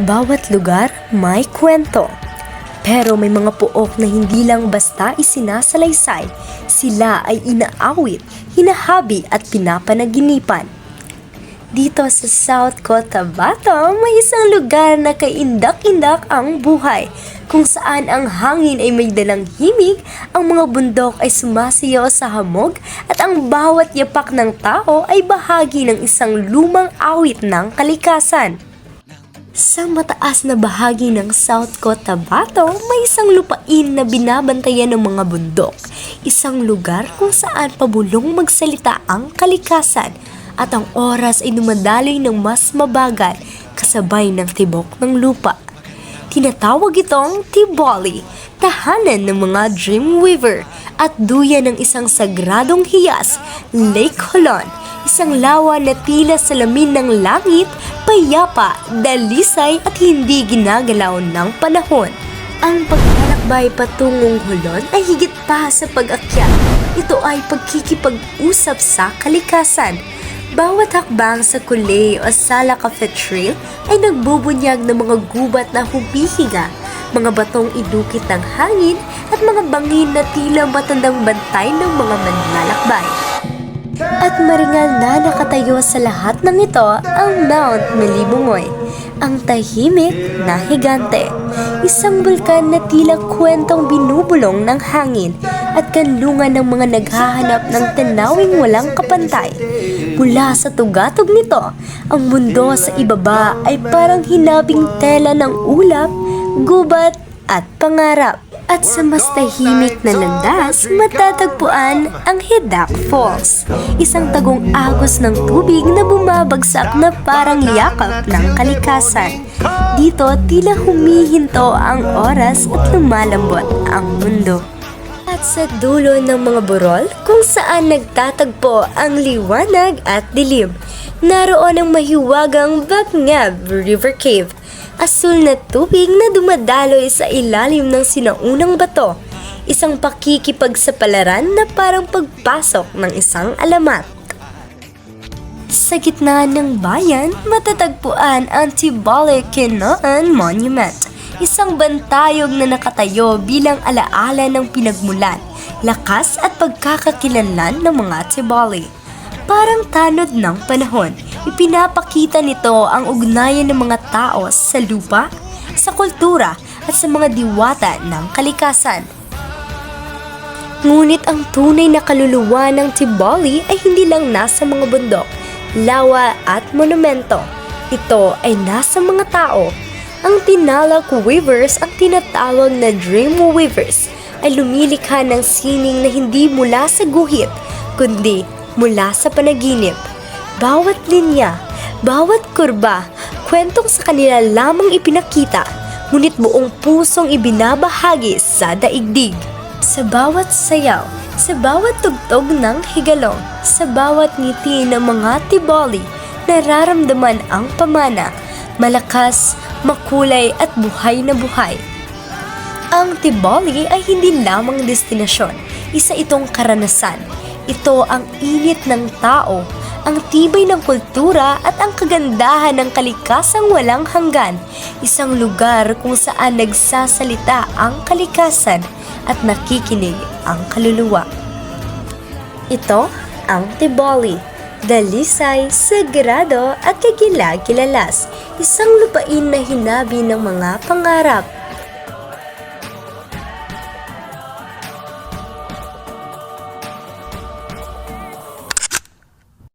Bawat lugar may kwento. Pero may mga puok na hindi lang basta isinasalaysay, sila ay inaawit, hinahabi at pinapanaginipan. Dito sa South Cotabato, may isang lugar na kaindak-indak ang buhay, kung saan ang hangin ay may dalang himig, ang mga bundok ay sumasayaw sa hamog, at ang bawat yapak ng tao ay bahagi ng isang lumang awit ng kalikasan. Sa mataas na bahagi ng South Cotabato, may isang lupain na binabantayan ng mga bundok. Isang lugar kung saan pabulong magsalita ang kalikasan at ang oras ay dumadaloy ng mas mabagal kasabay ng tibok ng lupa. Tinatawag itong Tiboli, tahanan ng mga Dreamweaver at duyan ng isang sagradong hiyas, Lake Holon, isang lawa na tila salamin ng langit, payapa, dalisay at hindi ginagalaw ng panahon. Ang paglalakbay patungong Holon ay higit pa sa pag-akyat. Ito ay pagkikipag-usap sa kalikasan. Bawat hakbang sa Kulay o Sala Cafe Trail ay nagbubunyag ng mga gubat na humihiga, mga batong idukit ng hangin at mga bangin na tila matandang bantay ng mga manlalakbay. At maringal na nakatayo sa lahat ng ito ang Mount Malibungoy, ang tahimik na higante. Isang bulkan na tila kwentong binubulong ng hangin at kanlungan ng mga naghahanap ng tanawing walang kapantay. Mula sa tugatog nito, ang mundo sa ibaba ay parang hinabing tela ng ulap, gubat at pangarap. At sa mas tahimik na landas, matatagpuan ang Hidak Falls, isang tagong agos ng tubig na bumabagsak na parang yakap ng kalikasan. Dito, tila humihinto ang oras at lumalambot ang mundo. At sa dulo ng mga burol, kung saan nagtatagpo ang liwanag at dilim, naroon ang mahiwagang Backngab River Cave, asul na tubig na dumadaloy sa ilalim ng sinaunang bato, isang pakikipagsapalaran na parang pagpasok ng isang alamat. Sa gitna ng bayan, matatagpuan ang Tiboli Kinoan Monument, isang bantayog na nakatayo bilang alaala ng pinagmulan, lakas at pagkakakilanlan ng mga Tiboli. Parang tanod ng panahon, ipinapakita nito ang ugnayan ng mga tao sa lupa, sa kultura at sa mga diwata ng kalikasan. Ngunit ang tunay na kaluluwa ng Tiboli ay hindi lang nasa mga bundok, lawa at monumento. Ito ay nasa mga tao. Ang Tinalak Weavers, ang tinatawag na Dreamweavers, ay lumilikha ng sining na hindi mula sa guhit, kundi mula sa panaginip. Bawat linya, bawat kurba, kwentong sa kanila lamang ipinakita, ngunit buong pusong ibinabahagi sa daigdig. Sa bawat sayaw, sa bawat tugtog ng higalong, sa bawat ngiti ng mga Tiboli, nararamdaman ang pamana, malakas, makulay at buhay na buhay. Ang Tiboli ay hindi lamang destinasyon, isa itong karanasan. Ito ang init ng tao, ang tibay ng kultura at ang kagandahan ng kalikasang walang hanggan. Isang lugar kung saan nagsasalita ang kalikasan at nakikinig ang kaluluwa. Ito ang Tiboli, dalisay, sagrado at kagilag-kilalas. Isang lupain na hinabi ng mga pangarap,